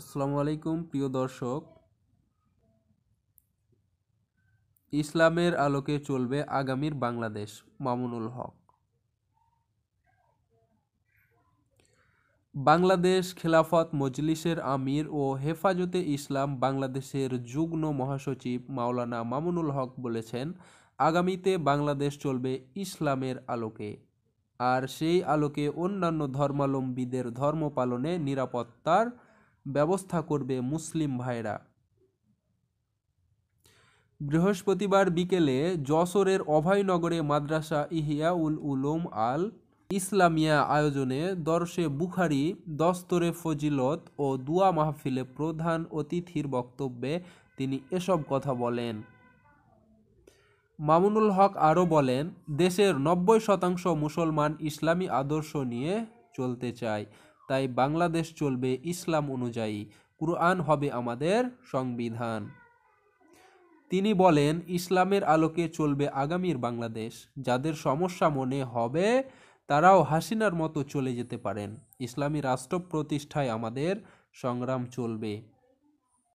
আসসালামু আলাইকুম প্রিয় দর্শক। ইসলামের আলোকে চলবে আগামীর বাংলাদেশ। মামুনুল হক। বাংলাদেশ খেলাফত মজলিসের আমির ও হেফাজতে ইসলাম বাংলাদেশের যুগ্ম মহাসচিব মাওলানা মামুনুল হক বলেছেন, আগামীতে বাংলাদেশ চলবে ইসলামের আলোকে, আর সেই আলোকে অন্যান্য ধর্মাবলম্বীদের ধর্ম পালনে নিরাপত্তার ব্যবস্থা করবে মুসলিম ভাইরা। বৃহস্পতিবার বিকেলে যশোরের অভয়নগরে মাদ্রাসা ইহইয়াউল উলুম আল ইসলামিয়া আয়োজনে দরসে বুখারী, দস্তরে ফজিলত ও দুয়া মাহফিলে প্রধান অতিথির বক্তব্যে তিনি এসব কথা বলেন। মামুনুল হক আরও বলেন, দেশের ৯০% মুসলমান ইসলামী আদর্শ নিয়ে চলতে চায়, তাই বাংলাদেশ চলবে ইসলাম অনুযায়ী, কুরআন হবে আমাদের সংবিধান। তিনি বলেন, ইসলামের আলোকে চলবে আগামীর বাংলাদেশ। যাদের সমস্যা মনে হবে তারাও হাসিনার মতো চলে যেতে পারেন। ইসলামী রাষ্ট্র প্রতিষ্ঠায় আমাদের সংগ্রাম চলবে।